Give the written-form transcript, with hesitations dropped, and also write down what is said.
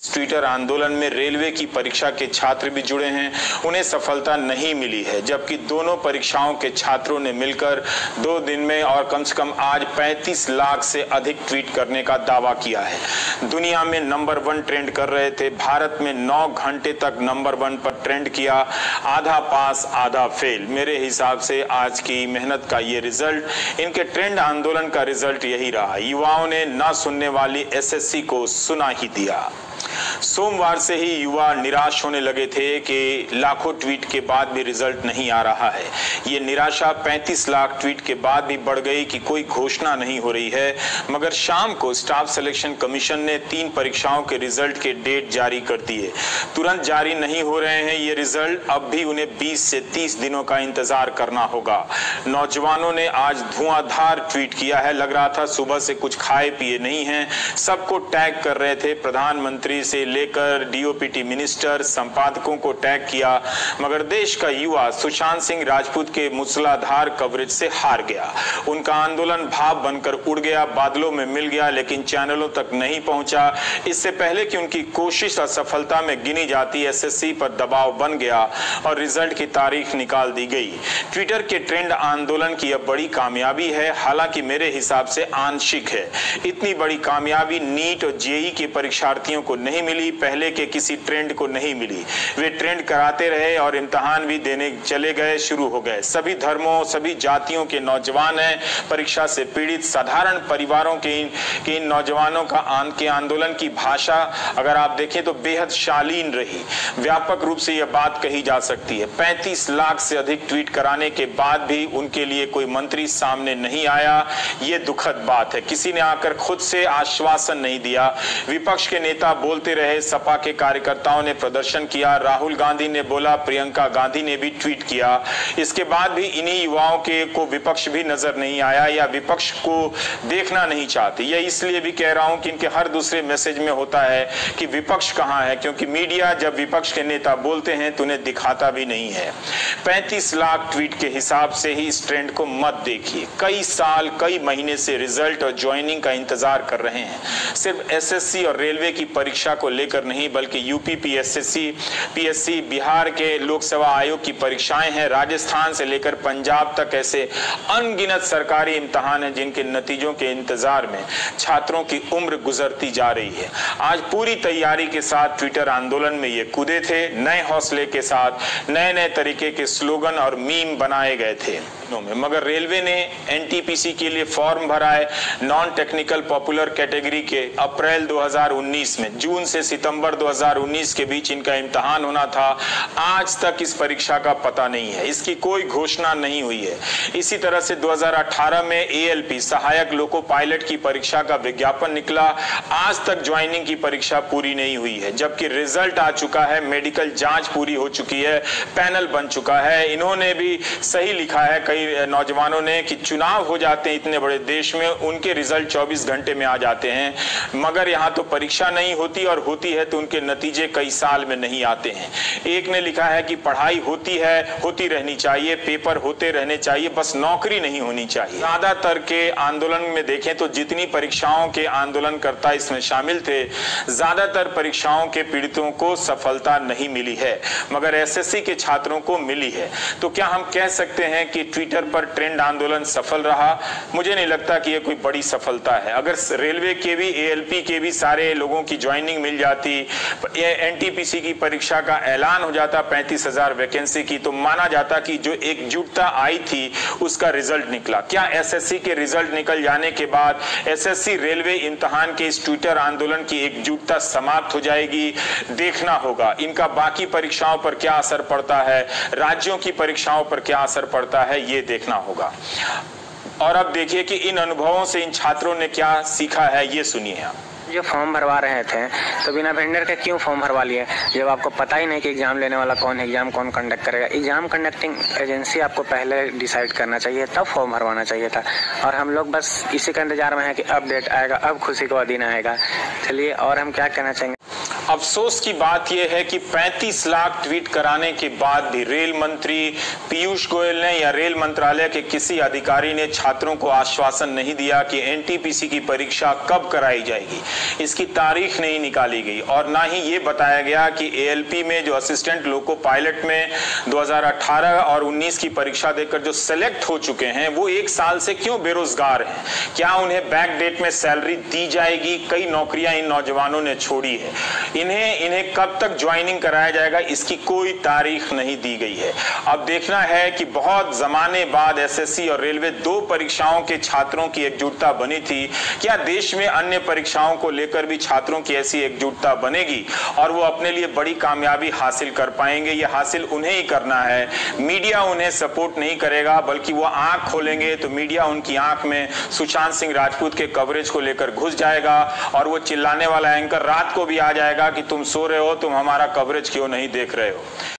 Twitter आंदोलन में railway की परीक्षा के छात्र भी जुड़े हैं, उन्हें सफलता नहीं मिली है, जबकि दोनों परीक्षाओं के छात्रों ने मिलकर 2 दिन में और कम से कम आज 35 लाख से अधिक ट्वीट करने का दावा किया है। दुनिया में नंबर 1 ट्रेंड कर रहे थे, भारत में 9 घंटे तक नंबर 1 पर ट्रेंड किया, आधा पास आधा फेल। मेरे हिसाब से आज की मेहनत का ये रिजल्ट, इनके ट्रेंड आंदोलन का रिजल्ट यही रहा। युवाओं ने ना सुनने वाली एसएससी को सुना ही दिया। सोमवार से ही युवा निराश होने लगे थे कि लाखों ट्वीट के बाद भी रिजल्ट नहीं आ रहा है। ये निराशा 35 लाख ट्वीट के बाद भी बढ़ गई कि कोई घोषणा नहीं हो रही है। मगर शाम को स्टाफ सिलेक्शन कमीशन ने 3 परीक्षाओं के रिजल्ट के डेट जारी कर दिए। तुरंत जारी नहीं हो रहे हैं ये रिजल्ट, अब भी उन्हें 20 से 30 दिनों का इंतजार करना होगा। नौजवानों ने आज धुआंधार ट्वीट किया है, लग रहा था सुबह से कुछ खाए पिए नहीं हैं। सबको टैग कर रहे थे, प्रधानमंत्री से लेकर डीओपीटी मिनिस्टर, संपादकों को टैग किया। मगर देश का युवा सुशांत सिंह राजपूत के मूसलाधार कवरेज से हार गया। उनका आंदोलन भाप बनकर उड़ गया, बादलों में मिल गया, लेकिन चैनलों तक नहीं पहुंचा। इससे पहले कि उनकी कोशिश असफलता में गिनी जाती, एसएससी पर दबाव बन गया और रिजल्ट की तारीख निकाल दी गई। ट्विटर के ट्रेंड आंदोलन की यह बड़ी कामयाबी है, हालांकि मेरे हिसाब से आंशिक है। इतनी बड़ी कामयाबी नीट और जेईई के परीक्षार्थियों को नहीं मिली, पहले के किसी ट्रेंड को नहीं मिली। वे ट्रेंड कराते रहे और इम्तिहान भी देने चले गए, शुरू हो गए। सभी धर्मों, सभी जातियों के नौजवान हैं परीक्षा से पीड़ित। साधारण परिवारों के इन नौजवानों के आंदोलन की भाषा अगर आप देखें तो बेहद शालीन रही। व्यापक रूप से यह बात कही जा सकती है। 35 लाख से अधिक ट्वीट कराने के बाद भी उनके लिए कोई मंत्री सामने नहीं आया, ये दुखद बात है। किसी ने आकर खुद से आश्वासन नहीं दिया। विपक्ष के नेता बोलते रहे, सपा के कार्यकर्ताओं ने प्रदर्शन किया, राहुल गांधी ने बोला, प्रियंका गांधी ने भी ट्वीट किया। इसके बाद भी इन्हीं युवाओं को विपक्ष भी नजर नहीं आया या विपक्ष को देखना नहीं चाहते। यह इसलिए भी कह रहा हूं कि इनके हर दूसरे मैसेज में होता है कि विपक्ष कहां है, क्योंकि मीडिया जब विपक्ष के नेता बोलते हैं तो उन्हें दिखाता भी नहीं है। 35 लाख ट्वीट के हिसाब से ही इस ट्रेंड को मत देखिए। कई साल, कई महीने से रिजल्ट और ज्वाइनिंग का इंतजार कर रहे हैं। सिर्फ एसएससी और रेलवे की परीक्षा को लेकर नहीं, बल्कि यूपी पीएससी, बिहार के लोकसेवा आयोग की परीक्षाएं हैं, राजस्थान से लेकर पंजाब तक ऐसे अनगिनत सरकारी इम्तिहान हैं जिनके नतीजों के इंतजार में छात्रों की उम्र गुजरती जा रही है। आज पूरी तैयारी के साथ ट्विटर आंदोलन में ये कूदे थे, नए हौसले के साथ नए तरीके के स्लोगन और मीम बनाए गए थे। मगर रेलवे ने एनटीपीसी के लिए फॉर्म भरा है, नॉन टेक्निकल पॉपुलर कैटेगरी के। अप्रैल 2019 में, जून से सितंबर 2019 के बीच इनका इम्तिहान होना था। आज तक इस परीक्षा का पता नहीं है, इसकी कोई घोषणा नहीं हुई है। इसी तरह से 2018 में एएलपी सहायक लोको पायलट की परीक्षा का विज्ञापन निकला, आज तक ज्वाइनिंग की परीक्षा पूरी नहीं हुई है, जबकि रिजल्ट आ चुका है, मेडिकल जांच पूरी हो चुकी है, पैनल बन चुका है। इन्होंने भी सही लिखा है कई नौजवानों ने कि चुनाव हो जाते हैं इतने बड़े देश में, उनके रिजल्ट 24 घंटे में आ जाते हैं, मगर यहाँ तो परीक्षा नहीं होती और होती है तो उनके नतीजे कई साल में नहीं आते हैं। एक ने लिखा है कि पढ़ाई होती है, होती रहनी चाहिए, पेपर होते रहने चाहिए, बस नौकरी नहीं होनी चाहिए। ज्यादातर के आंदोलन में देखें तो जितनी परीक्षाओं के आंदोलनकर्ता इसमें शामिल थे, ज्यादातर परीक्षाओं के पीड़ितों को सफलता नहीं मिली है, मगर एसएससी के छात्रों को मिली है। तो क्या हम कह सकते हैं कि ट्विटर पर ट्रेंड आंदोलन सफल रहा? मुझे नहीं लगता कि यह कोई बड़ी सफलता है। अगर रेलवे के भी, एएलपी के भी सारे लोगों की ज्वाइनिंग मिल जाती, एनटीपीसी की परीक्षा का ऐलान हो जाता 35,000 वैकेंसी की, तो माना जाता कि जो एकजुटता आई थी उसका रिजल्ट निकला। क्या एसएससी के रिजल्ट निकल जाने के बाद एसएससी रेलवे इम्तिहान के इस ट्विटर आंदोलन की एकजुटता समाप्त हो जाएगी? देखना होगा। इनका बाकी परीक्षाओं पर क्या असर पड़ता है, राज्यों की परीक्षाओं पर क्या असर पड़ता है, ये देखना होगा। और अब देखिए कि इन अनुभवों से इन छात्रों ने क्या सीखा है, ये सुनिए आप। जो फॉर्म भरवा रहे थे तो बिना वेंडर के क्यों फॉर्म भरवा लिए, जब आपको पता ही नहीं कि एग्जाम लेने वाला कौन है, एग्जाम कौन कंडक्ट करेगा। एग्जाम कंडक्टिंग एजेंसी आपको पहले डिसाइड करना चाहिए, तब फॉर्म भरवाना चाहिए था। और हम लोग बस इसी का इंतजार में है कि अब डेट आएगा, अब खुशी का दिन आएगा। चलिए, और हम क्या कहना चाहेंगे। अफसोस की बात यह है कि 35 लाख ट्वीट कराने के बाद भी रेल मंत्री पीयूष गोयल ने या रेल मंत्रालय के किसी अधिकारी ने छात्रों को आश्वासन नहीं दिया कि एनटीपीसी की परीक्षा कब कराई जाएगी। इसकी तारीख नहीं निकाली गई और ना ही ये बताया गया कि एएलपी में जो असिस्टेंट लोको पायलट में 2018 और 19 की परीक्षा देकर जो सेलेक्ट हो चुके हैं वो 1 साल से क्यों बेरोजगार हैं। क्या उन्हें बैक डेट में सैलरी दी जाएगी? कई नौकरियां इन नौजवानों ने छोड़ी है। इन्हें कब तक ज्वाइनिंग कराया जाएगा इसकी कोई तारीख नहीं दी गई है। अब देखना है कि बहुत जमाने बाद एसएससी और रेलवे 2 परीक्षाओं के छात्रों की एकजुटता बनी थी, क्या देश में अन्य परीक्षाओं को लेकर भी छात्रों की ऐसी एकजुटता बनेगी और वो अपने लिए बड़ी कामयाबी हासिल कर पाएंगे? ये हासिल उन्हें ही करना है। मीडिया उन्हें सपोर्ट नहीं करेगा बल्कि वो आंख खोलेंगे तो मीडिया उनकी आंख में सुशांत सिंह राजपूत के कवरेज को लेकर घुस जाएगा और वो चिल्लाने वाला एंकर रात को भी आ जाएगा कि तुम सो रहे हो, तुम हमारा कवरेज क्यों नहीं देख रहे हो।